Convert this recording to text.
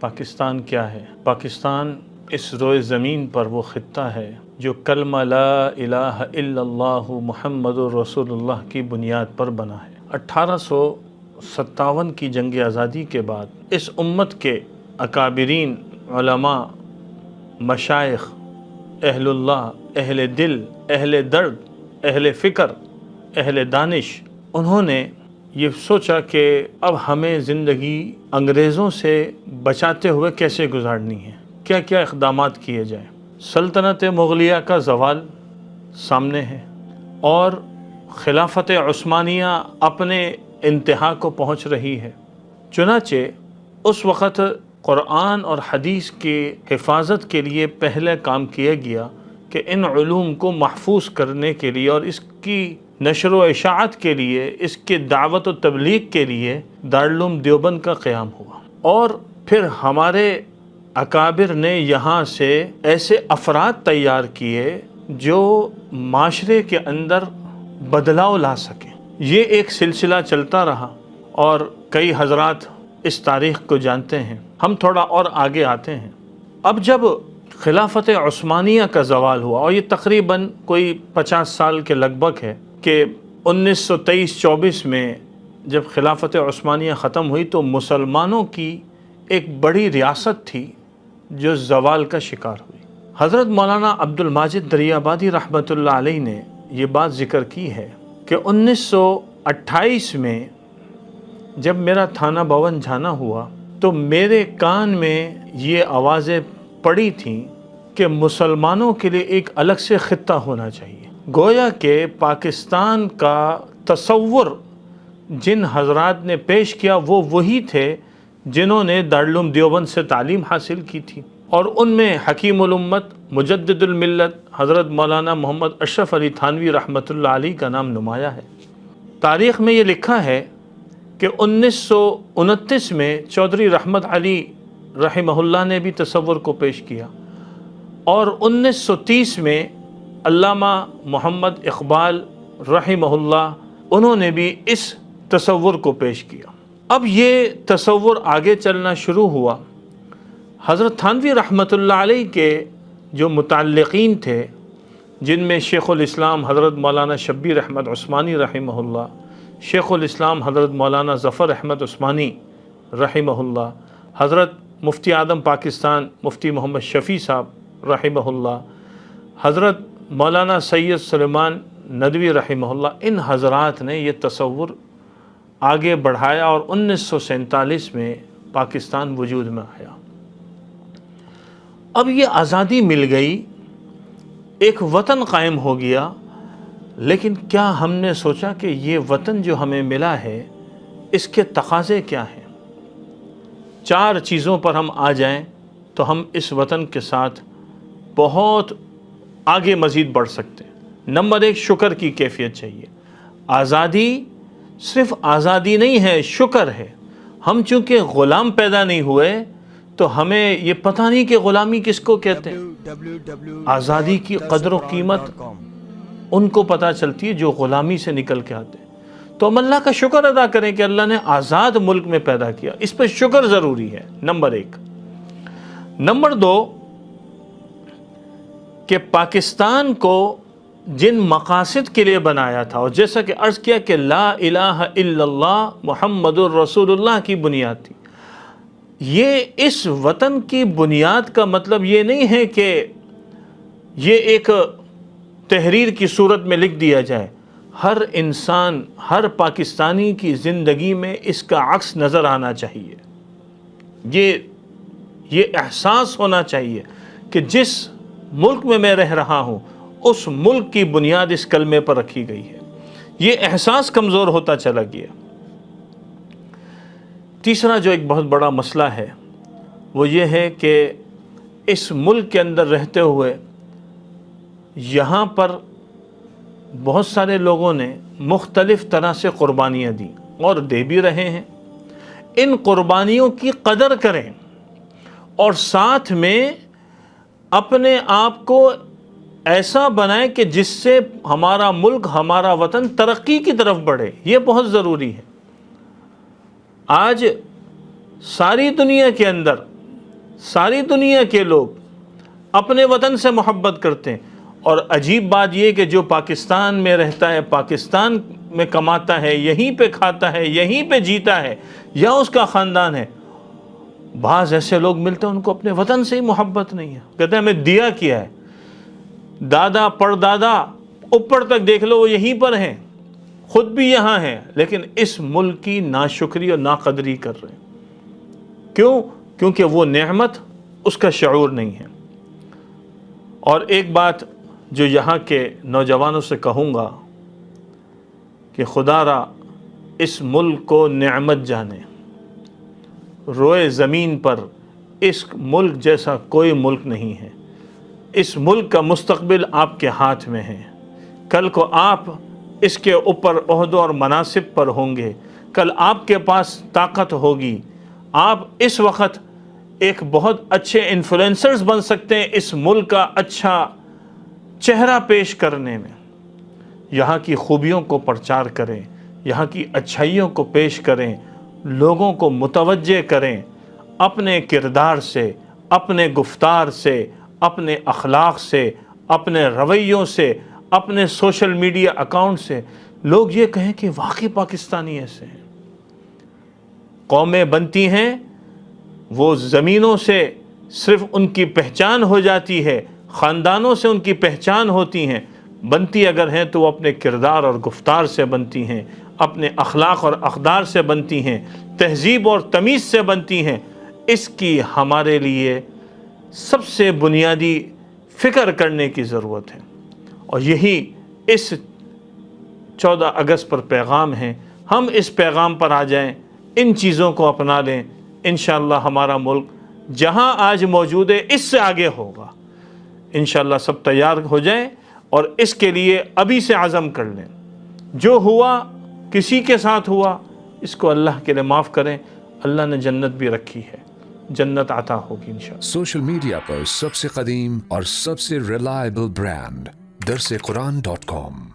پاکستان کیا ہے؟ پاکستان اس روئے زمین پر وہ خطہ ہے جو کلمہ لا الہ الا اللہ محمد رسول اللہ کی بنیاد پر بنا ہے۔ 1857 کی جنگ آزادی کے بعد اس امت کے اکابرین، علماء، مشائخ، اہل اللہ، اہل دل، اہل درد، اہل فکر، اہل دانش، انہوں نے یہ سوچا کہ اب ہمیں زندگی انگریزوں سے بچاتے ہوئے کیسے گزارنی ہے، کیا کیا اقدامات کیے جائیں۔ سلطنت مغلیہ کا زوال سامنے ہے اور خلافت عثمانیہ اپنے انتہا کو پہنچ رہی ہے۔ چنانچہ اس وقت قرآن اور حدیث کی حفاظت کے لیے پہلے کام کیا گیا کہ ان علوم کو محفوظ کرنے کے لیے اور اس کی نشر و اشاعت کے لیے، اس کے دعوت و تبلیغ کے لیے دارالعلوم دیوبند کا قیام ہوا، اور پھر ہمارے اکابر نے یہاں سے ایسے افراد تیار کیے جو معاشرے کے اندر بدلاؤ لا سکیں۔ یہ ایک سلسلہ چلتا رہا اور کئی حضرات اس تاریخ کو جانتے ہیں۔ ہم تھوڑا اور آگے آتے ہیں۔ اب جب خلافت عثمانیہ کا زوال ہوا، اور یہ تقریباً کوئی 50 سال کے لگ بھگ ہے کہ 1923-24 میں جب خلافت عثمانیہ ختم ہوئی تو مسلمانوں کی ایک بڑی ریاست تھی جو زوال کا شکار ہوئی۔ حضرت مولانا عبد الماجد دریابادی رحمۃ اللہ علیہ نے یہ بات ذکر کی ہے کہ 1928 میں جب میرا تھانہ بھون جانا ہوا تو میرے کان میں یہ آوازیں پڑی تھیں کہ مسلمانوں کے لیے ایک الگ سے خطہ ہونا چاہیے۔ گویا کہ پاکستان کا تصور جن حضرات نے پیش کیا وہ وہی تھے جنہوں نے دارالعلوم دیوبند سے تعلیم حاصل کی تھی، اور ان میں حکیم الامت، مجدد الملت حضرت مولانا محمد اشرف علی تھانوی رحمۃ اللہ علیہ کا نام نمایاں ہے۔ تاریخ میں یہ لکھا ہے کہ 1929 میں چودھری رحمت علی رحمہ اللہ نے بھی تصور کو پیش کیا، اور 1930 میں علامہ محمد اقبال رحمہ اللہ انہوں نے بھی اس تصور کو پیش کیا۔ اب یہ تصور آگے چلنا شروع ہوا۔ حضرت تھانوی رحمۃ اللہ علیہ کے جو متعلقین تھے، جن میں شیخ الاسلام حضرت مولانا شبیر احمد عثمانی رحمہ اللہ، شیخ الاسلام حضرت مولانا ظفر احمد عثمانی رحمہ اللہ، حضرت مفتی اعظم پاکستان مفتی محمد شفیع صاحب رحمہ اللہ، حضرت مولانا سید سلیمان ندوی رحمہ اللہ، ان حضرات نے یہ تصور آگے بڑھایا اور 1947 میں پاکستان وجود میں آیا۔ اب یہ آزادی مل گئی، ایک وطن قائم ہو گیا، لیکن کیا ہم نے سوچا کہ یہ وطن جو ہمیں ملا ہے اس کے تقاضے کیا ہیں؟ 4 چیزوں پر ہم آ جائیں تو ہم اس وطن کے ساتھ بہت آگے مزید بڑھ سکتے ہیں۔ نمبر 1، شکر کی کیفیت چاہیے۔ آزادی صرف آزادی نہیں ہے، شکر ہے۔ ہم چونکہ غلام پیدا نہیں ہوئے تو ہمیں یہ پتہ نہیں کہ غلامی کس کو کہتے ہیں۔ آزادی کی قدر و قیمت ان کو پتہ چلتی ہے جو غلامی سے نکل کے آتے ہیں۔ تو ہم اللہ کا شکر ادا کریں کہ اللہ نے آزاد ملک میں پیدا کیا، اس پہ شکر ضروری ہے، نمبر 1۔ نمبر 2 کہ پاکستان کو جن مقاصد کے لیے بنایا تھا، اور جیسا کہ عرض کیا کہ لا الہ الا اللہ محمد الرسول اللہ کی بنیاد تھی، یہ اس وطن کی بنیاد کا مطلب یہ نہیں ہے کہ یہ ایک تحریر کی صورت میں لکھ دیا جائے۔ ہر انسان، ہر پاکستانی کی زندگی میں اس کا عکس نظر آنا چاہیے۔ یہ احساس ہونا چاہیے کہ جس ملک میں میں رہ رہا ہوں اس ملک کی بنیاد اس کلمے پر رکھی گئی ہے۔ یہ احساس کمزور ہوتا چلا گیا۔ تیسرا جو ایک بہت بڑا مسئلہ ہے وہ یہ ہے کہ اس ملک کے اندر رہتے ہوئے یہاں پر بہت سارے لوگوں نے مختلف طرح سے قربانیاں دیں اور دے بھی رہے ہیں۔ ان قربانیوں کی قدر کریں اور ساتھ میں اپنے آپ کو ایسا بنائیں کہ جس سے ہمارا ملک، ہمارا وطن ترقی کی طرف بڑھے۔ یہ بہت ضروری ہے۔ آج ساری دنیا کے اندر ساری دنیا کے لوگ اپنے وطن سے محبت کرتے ہیں، اور عجیب بات یہ کہ جو پاکستان میں رہتا ہے، پاکستان میں کماتا ہے، یہیں پہ کھاتا ہے، یہیں پہ جیتا ہے، یا اس کا خاندان ہے، بعض ایسے لوگ ملتے ہیں ان کو اپنے وطن سے ہی محبت نہیں ہے، کہتے ہیں ہمیں دیا کیا ہے، دادا پردادا اوپر تک دیکھ لو وہ یہیں پر ہیں، خود بھی یہاں ہیں، لیکن اس ملک کی ناشکری اور ناقدری کر رہے ہیں۔ کیوں؟ کیونکہ وہ نعمت اس کا شعور نہیں ہے۔ اور ایک بات جو یہاں کے نوجوانوں سے کہوں گا کہ خدا را اس ملک کو نعمت جانے، روئے زمین پر اس ملک جیسا کوئی ملک نہیں ہے، اس ملک کا مستقبل آپ کے ہاتھ میں ہے، کل کو آپ اس کے اوپر عہدوں اور مناصب پر ہوں گے، کل آپ کے پاس طاقت ہوگی، آپ اس وقت ایک بہت اچھے انفلوئنسرز بن سکتے ہیں اس ملک کا اچھا چہرہ پیش کرنے میں، یہاں کی خوبیوں کو پرچار کریں، یہاں کی اچھائیوں کو پیش کریں، لوگوں کو متوجہ کریں، اپنے کردار سے، اپنے گفتار سے، اپنے اخلاق سے، اپنے رویوں سے، اپنے سوشل میڈیا اکاؤنٹ سے لوگ یہ کہیں کہ واقعی پاکستانی ایسے ہیں۔ قومیں بنتی ہیں وہ زمینوں سے صرف ان کی پہچان ہو جاتی ہے، خاندانوں سے ان کی پہچان ہوتی ہیں، بنتی اگر ہیں تو وہ اپنے کردار اور گفتار سے بنتی ہیں، اپنے اخلاق اور اقدار سے بنتی ہیں، تہذیب اور تمیز سے بنتی ہیں۔ اس کی ہمارے لیے سب سے بنیادی فکر کرنے کی ضرورت ہے، اور یہی اس 14 اگست پر پیغام ہے۔ ہم اس پیغام پر آ جائیں، ان چیزوں کو اپنا لیں، انشاءاللہ ہمارا ملک جہاں آج موجود ہے اس سے آگے ہوگا۔ انشاءاللہ سب تیار ہو جائیں اور اس کے لیے ابھی سے عزم کر لیں۔ جو ہوا کسی کے ساتھ ہوا، اس کو اللہ کے لیے معاف کریں، اللہ نے جنت بھی رکھی ہے، جنت عطا ہوگی انشاءاللہ۔ سوشل میڈیا پر سب سے قدیم اور سب سے ریلائبل برانڈ درسقرآن.com